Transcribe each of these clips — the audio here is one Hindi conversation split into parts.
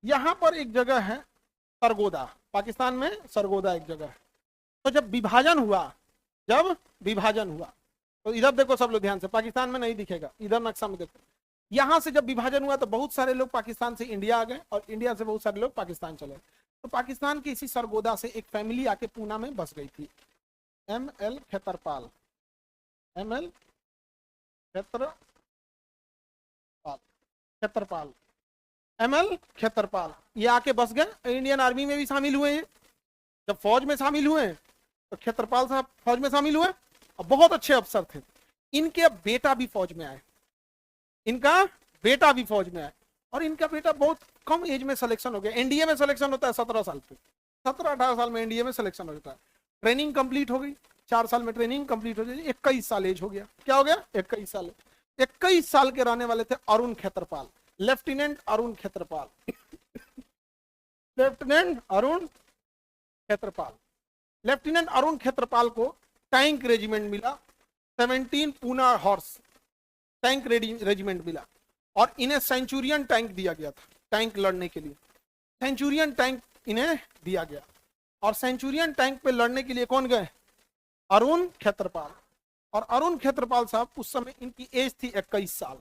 यहाँ पर एक जगह है सरगोदा, पाकिस्तान में सरगोदा एक जगह है। तो जब विभाजन हुआ तो इधर देखो सब लोग ध्यान से, पाकिस्तान में नहीं दिखेगा, इधर नक्शा में देखो। यहाँ से जब विभाजन हुआ तो बहुत सारे लोग पाकिस्तान से इंडिया आ गए और इंडिया से बहुत सारे लोग पाकिस्तान चले। तो पाकिस्तान के इसी सरगोदा से एक फैमिली आके पूना में बस गई थी, M L. Khetarpal, M L. Khetarpal, M L. Khetarpal, ये आके बस गए, इंडियन आर्मी में भी शामिल हुए हैं। जब फौज में शामिल हुए तो खेतरपाल साहब फौज में शामिल हुए और बहुत अच्छे अफसर थे। इनके बेटा भी फौज में आए, और इनका बेटा बहुत कम एज में सिलेक्शन हो गया। एनडीए में सिलेक्शन होता है 17 साल पे, 17-18 साल में एनडीए में सिलेक्शन होता है। ट्रेनिंग कंप्लीट हो गई, 4 साल में ट्रेनिंग कंप्लीट हो गई, 21 साल एज हो गया। क्या हो गया? 21 साल। 21 साल के रहने वाले थे Arun Khetarpal, lieutenant Arun Khetarpal, lieutenant Arun Khetarpal. Lieutenant Arun Khetarpal को टैंक रेजिमेंट मिला, 17 पूना हॉर्स टैंक रेजिमेंट मिला, और इन्हें सेंचुरियन टैंक दिया गया था, टैंक लड़ने के लिए सेंचुरियन टैंक इन्हें दिया गया। और सेंचुरियन टैंक पे लड़ने के लिए कौन गए? अरुण खेतरपाल। और अरुण खेतरपाल साहब उस समय इनकी एज थी 21 साल।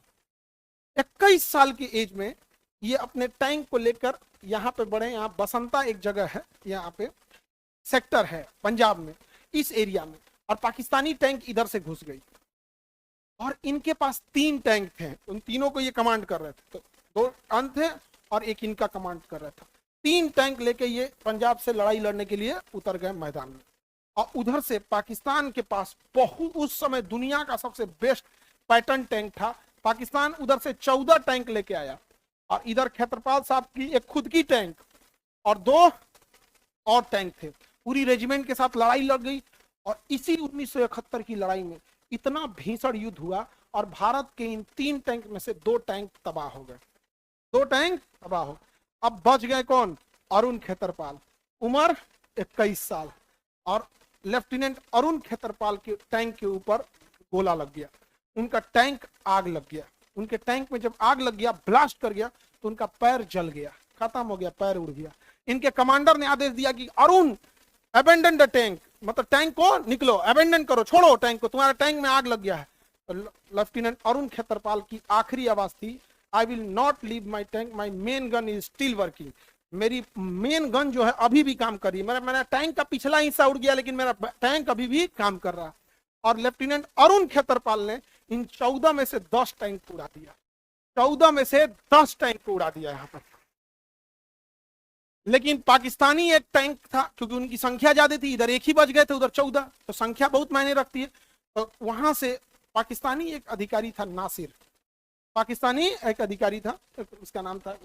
21 साल की एज में ये अपने टैंक को लेकर यहाँ पे बढ़े। यहाँ बसंता एक जगह है, यहाँ पे सेक्टर है पंजाब में, इस एरिया में, और पाकिस्तानी टैंक इधर से घुस गई। और इनके पास 3 टैंक थे, उन तीनों को ये कमांड कर रहे थे। तो 2 अंत थे और एक इनका कमांड कर रहा था। 3 टैंक लेके ये पंजाब से लड़ाई लड़ने के लिए उतर गए मैदान में। और उधर से पाकिस्तान के पास बहुत, उस समय दुनिया का सबसे बेस्ट पैटर्न टैंक था। पाकिस्तान उधर से 14 टैंक लेके आया, और इधर खेतरपाल साहब की एक खुद की टैंक और 2 और टैंक थे। पूरी रेजिमेंट के साथ लड़ाई लड़ गई, और इसी 1971 की लड़ाई में इतना भीषण युद्ध हुआ, और भारत के इन 3 टैंक में से 2 टैंक तबाह हो गए, 2 टैंक तबाह हो। अब बच गए कौन? अरुण खेतरपाल, उम्र 21 साल। और लेफ्टिनेंट अरुण खेतरपाल के टैंक के ऊपर गोला लग गया, उनका टैंक आग लग गया। उनके टैंक में जब आग लग गया, ब्लास्ट कर गया, तो उनका पैर जल गया, खत्म हो गया, पैर उड़ गया। इनके कमांडर ने आदेश दिया कि अरुण अबेंडन द टैंक, मतलब टैंक को निकलो, अबेंडन करो, छोड़ो टैंक को, तुम्हारे टैंक में आग लग गया है। तो लेफ्टिनेंट अरुण खेतरपाल की आखिरी आवाज थी, I will not leave my tank, my main gun is still working. मेरी मेन गन जो है अभी भी काम कर रही है। मेरा टैंक का पिछला हिस्सा उड़ गया, लेकिन मेरा टैंक अभी भी काम कर रहा है। और लेफ्टिनेंट अरुण खेतरपाल ने इन 14 में से 10 टैंक को उड़ा दिया, 14 में से 10 टैंक को उड़ा दिया यहाँ पर। लेकिन पाकिस्तानी एक टैंक था, क्योंकि उनकी संख्या ज्यादा थी, इधर एक ही बच गए थे, उधर 14, तो संख्या बहुत मायने रखती है। तो वहां से पाकिस्तानी एक अधिकारी था नासिर, पाकिस्तानी एक अधिकारी था, उसका नाम था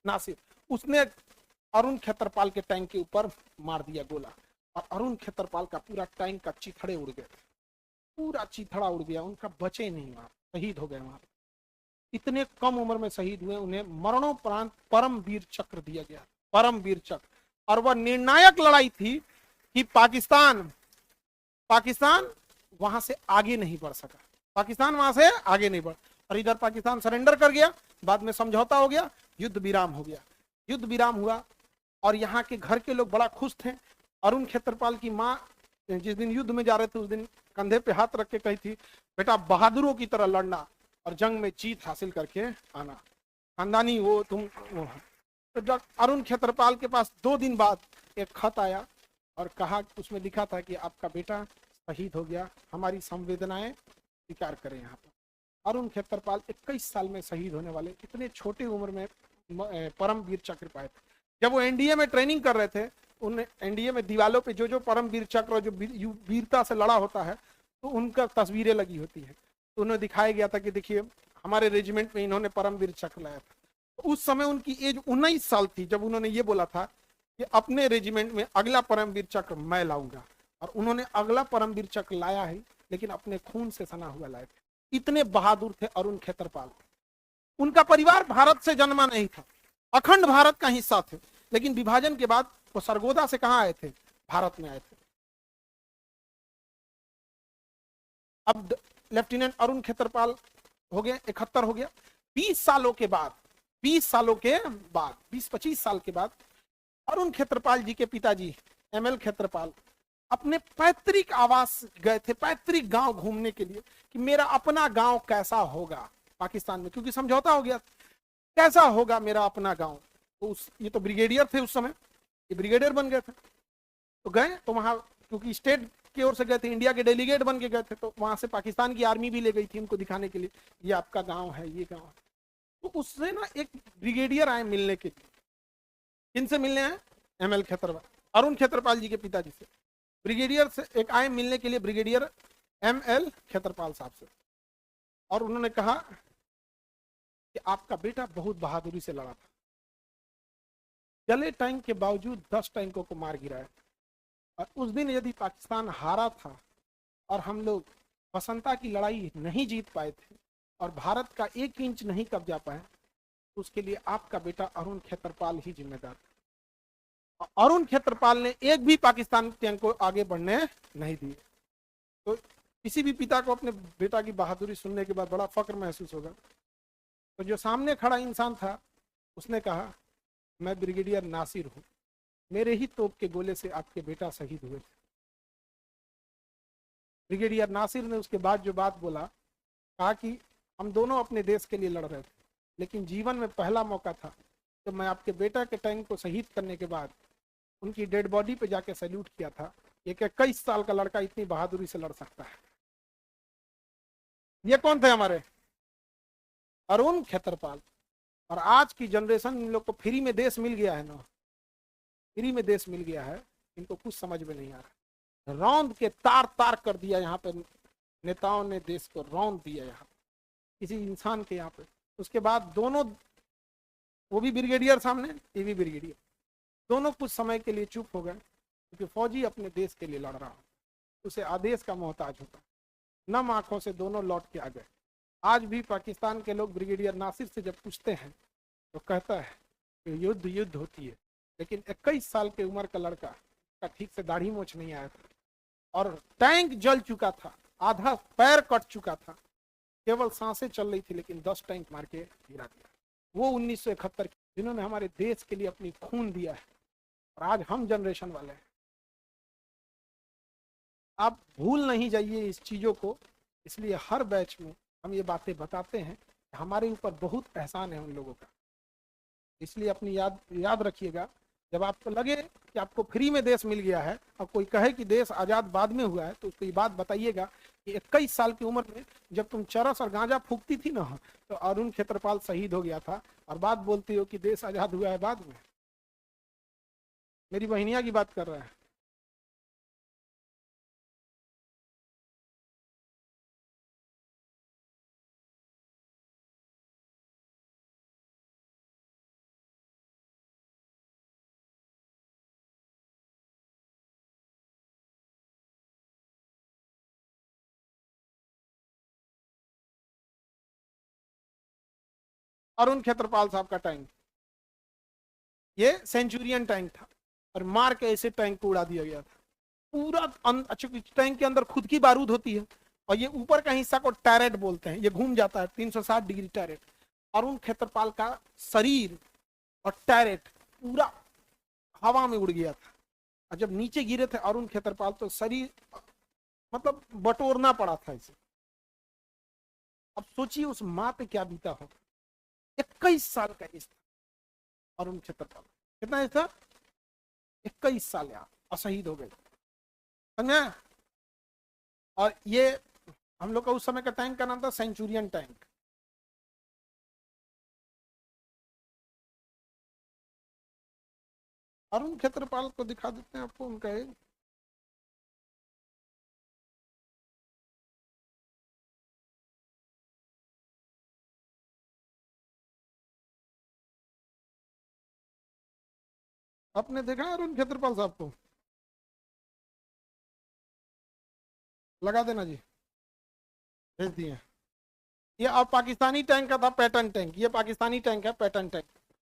नासिर, उसने अरुण खेतरपाल के टैंक के ऊपर मार दिया गोला, और अरुण खेतरपाल का पूरा टैंक का चिथड़े उड़ गए, पूरा चिथड़ा उड़ गया, उनका बचे नहीं, वहां शहीद हो गए। वहां इतने कम उम्र में शहीद हुए, उन्हें मरणोपरांत परम वीर चक्र दिया गया, परम वीर चक्र। और वह निर्णायक लड़ाई थी कि पाकिस्तान वहां से आगे नहीं बढ़ सका, पाकिस्तान वहां से आगे नहीं बढ़, और इधर पाकिस्तान सरेंडर कर गया, बाद में समझौता हो गया, युद्ध विराम हो गया। युद्ध विराम हुआ, और यहाँ के घर के लोग बड़ा खुश थे। अरुण खेतरपाल की माँ जिस दिन युद्ध में जा रहे थे, उस दिन कंधे पे हाथ रख के कही थी, बेटा बहादुरों की तरह लड़ना और जंग में जीत हासिल करके आना, खानदानी वो तुम वो। तो अरुण खेतरपाल के पास 2 दिन बाद एक खत आया, और कहा, उसमें लिखा था कि आपका बेटा शहीद हो गया, हमारी संवेदनाएं स्वीकार करें। यहाँ पर अरुण खेतरपाल 21 साल में शहीद होने वाले, इतने छोटे उम्र में परम वीर चक्र पाए थे। जब वो एनडीए में ट्रेनिंग कर रहे थे, उन एनडीए में दीवालों पे जो परम वीर चक्र, जो वीरता से लड़ा होता है, तो उनका तस्वीरें लगी होती है। तो उन्हें दिखाया गया था कि देखिए हमारे रेजिमेंट में इन्होंने परम वीर चक्र लाया था। तो उस समय उनकी एज 19 साल थी जब उन्होंने ये बोला था कि अपने रेजिमेंट में अगला परम वीर चक्र मैं लाऊंगा, और उन्होंने अगला परम वीर चक्र लाया है, लेकिन अपने खून से सना हुआ लाए थे। इतने बहादुर थे अरुण खेतरपाल। उनका परिवार भारत से जन्मा नहीं था, अखंड भारत का हिस्सा थे, लेकिन विभाजन के बाद वो सरगोदा से कहां आए थे? भारत में आए थे। अब लेफ्टिनेंट अरुण खेतरपाल हो गए, 71 हो गया। 20 सालों के बाद 20 सालों के बाद, 20-25 साल के बाद अरुण खेत्रपाल जी के पिताजी एमएल खेत्रपाल अपने पैतृक आवास गए थे, पैतृक गांव घूमने के लिए, कि मेरा अपना गांव कैसा होगा पाकिस्तान में, क्योंकि समझौता हो गया, कैसा होगा मेरा अपना गांव। तो ये तो ब्रिगेडियर थे उस समय, ये ब्रिगेडियर बन गए थे, तो गए तो वहां, क्योंकि स्टेट की ओर से गए थे, इंडिया के डेलीगेट बन के गए थे, तो वहां से पाकिस्तान की आर्मी भी ले गई थी उनको दिखाने के लिए, ये आपका गांव है, ये गांव है। तो उससे ना एक ब्रिगेडियर आए मिलने के लिए। किनसे मिलने आए? एमएल खेत्रपाल, अरुण खेत्रपाल जी के पिताजी से। ब्रिगेडियर से एक आए मिलने के लिए, ब्रिगेडियर एमएल खेत्रपाल साहब से, और उन्होंने कहा कि आपका बेटा बहुत बहादुरी से लड़ा था, जले टैंक के बावजूद 10 टैंकों को मार गिराया, और उस दिन यदि पाकिस्तान हारा था और हम लोग बसंता की लड़ाई नहीं जीत पाए थे और भारत का 1 इंच नहीं कब्जा पाए, तो उसके लिए आपका बेटा अरुण खेत्रपाल ही जिम्मेदार था। अरुण खेत्रपाल ने एक भी पाकिस्तान टैंक को आगे बढ़ने नहीं दिए। तो किसी भी पिता को अपने बेटा की बहादुरी सुनने के बाद बड़ा फक्र महसूस होगा। तो जो सामने खड़ा इंसान था उसने कहा, मैं ब्रिगेडियर नासिर हूं, मेरे ही तोप के गोले से आपके बेटा शहीद हुए थे। ब्रिगेडियर नासिर ने उसके बाद जो बात बोला, कहा कि हम दोनों अपने देश के लिए लड़ रहे थे, लेकिन जीवन में पहला मौका था जब मैं आपके बेटा के टैंक को शहीद करने के बाद उनकी डेड बॉडी पे जाके सैल्यूट किया था। एक 21 साल का लड़का इतनी बहादुरी से लड़ सकता है। ये कौन थे? हमारे अरुण खेत्रपाल। और आज की जनरेशन, इन लोग को फ्री में देश मिल गया है ना, फ्री में देश मिल गया है, इनको कुछ समझ में नहीं आ रहा। रौंद के तार तार कर दिया यहाँ पे नेताओं ने, देश को रौंद दिया यहाँ किसी इंसान के यहाँ पे। उसके बाद दोनों, वो भी ब्रिगेडियर सामने, ये भी ब्रिगेडियर, दोनों कुछ समय के लिए चुप हो गए, क्योंकि फौजी अपने देश के लिए लड़ रहा हो, उसे आदेश का मोहताज होता। नम आंखों से दोनों लौट के आ गए। आज भी पाकिस्तान के लोग ब्रिगेडियर नासिर से जब पूछते हैं तो कहता है कि युद्ध युद्ध होती है, लेकिन 21 साल की उम्र का लड़का का ठीक से दाढ़ी मोछ नहीं आया था, और टैंक जल चुका था, आधा पैर कट चुका था, केवल सांसें चल रही थी, लेकिन 10 टैंक मार के गिरा दिया। वो 1971 जिन्होंने हमारे देश के लिए अपनी खून दिया है, और आज हम जनरेशन वाले हैं। आप भूल नहीं जाइए इस चीजों को, इसलिए हर बैच में हम ये बातें बताते हैं। हमारे ऊपर बहुत एहसान है उन लोगों का, इसलिए अपनी याद रखिएगा। जब आपको लगे कि आपको फ्री में देश मिल गया है और कोई कहे कि देश आजाद बाद में हुआ है, तो उसको ये बात बताइएगा कि 21 साल की उम्र में जब तुम चरस और गांजा फूकती थी ना, तो अरुण खेत्रपाल शहीद हो गया था, और बात बोलती हो कि देश आजाद हुआ है बाद में। मेरी बहनिया की बात कर रहा है। अरुण खेत्रपाल साहब का टैंक, ये सेंचुरियन टैंक था, और मार के ऐसे टैंक को उड़ा दिया गया था पूरा। अच्छा, टैंक के अंदर खुद की बारूद होती है, और ये ऊपर का हिस्सा को टैरेट बोलते हैं, ये घूम जाता है 360 डिग्री टैरेट। अरुण खेत्रपाल का शरीर और टैरेट पूरा हवा में उड़ गया था, और जब नीचे गिरे थे अरुण खेत्रपाल तो शरीर मतलब बटोरना पड़ा था इसे। अब सोचिए उस माँ पे क्या बीता होगा। 21 साल का एज था अरुण खेत्रपाल, कितना एज था? 21 साल यार, और शहीद हो गए, समझे? और ये हम लोग का उस समय का टैंक का नाम था सेंचुरियन टैंक। अरुण खेत्रपाल को दिखा देते हैं आपको उनका एज। आपने देखा है अरुण खेत्रपाल साहब को? लगा देना जी, भेज दिए। ये अब पाकिस्तानी टैंक का था, पैटर्न टैंक। ये पाकिस्तानी टैंक है, पैटर्न टैंक।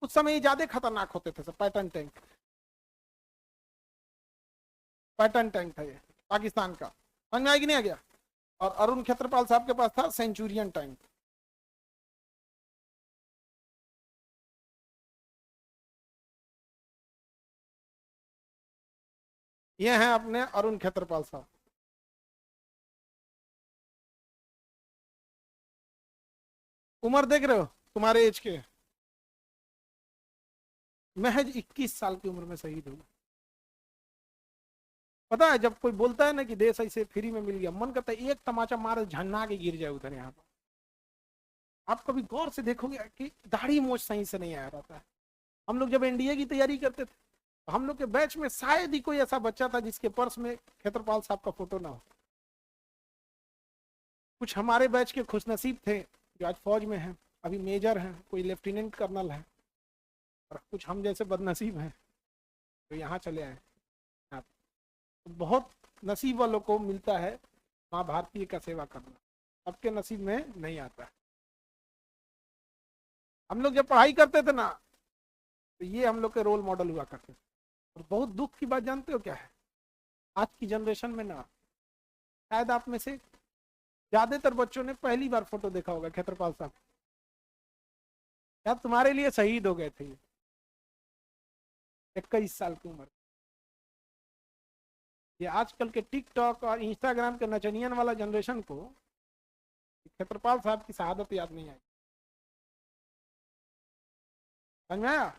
उस समय ये ज्यादा खतरनाक होते थे सब, पैटर्न टैंक। पैटर्न टैंक था ये पाकिस्तान का, समझ में आया कि नहीं आ गया? और अरुण खेत्रपाल साहब के पास था सेंचुरियन टैंक। ये हैं अपने अरुण खेत्रपाल साहब। उम्र देख रहे हो, तुम्हारे एज के, महज 21 साल की उम्र में शहीद हुए। पता है जब कोई बोलता है ना कि देश ऐसे फ्री में मिल गया, मन करता है एक तमाचा मार झन्ना के गिर जाए उधर। यहाँ पर आप कभी गौर से देखोगे कि दाढ़ी मोछ सही से नहीं आया रहता है। हम लोग जब एनडीए की तैयारी करते थे, हम लोग के बैच में शायद ही कोई ऐसा बच्चा था जिसके पर्स में खेत्रपाल साहब का फोटो ना हो। कुछ हमारे बैच के खुशनसीब थे जो आज फौज में हैं, अभी मेजर हैं, कोई लेफ्टिनेंट कर्नल है, और कुछ हम जैसे बदनसीब हैं तो यहाँ चले आए। तो बहुत नसीब वालों को मिलता है माँ भारतीय का सेवा करना, सबके नसीब में नहीं आता है। हम लोग जब पढ़ाई करते थे ना, तो ये हम लोग के रोल मॉडल हुआ करते थे। और बहुत दुख की बात जानते हो क्या है, आज की जनरेशन में ना, शायद आप में से ज्यादातर बच्चों ने पहली बार फोटो देखा होगा खेत्रपाल साहब। क्या तुम्हारे लिए शहीद हो गए थे ये 21 साल की उम्र। ये आजकल के टिकटॉक और इंस्टाग्राम के नचनियन वाला जनरेशन को खेत्रपाल साहब की शहादत याद नहीं आई। समझ में आया?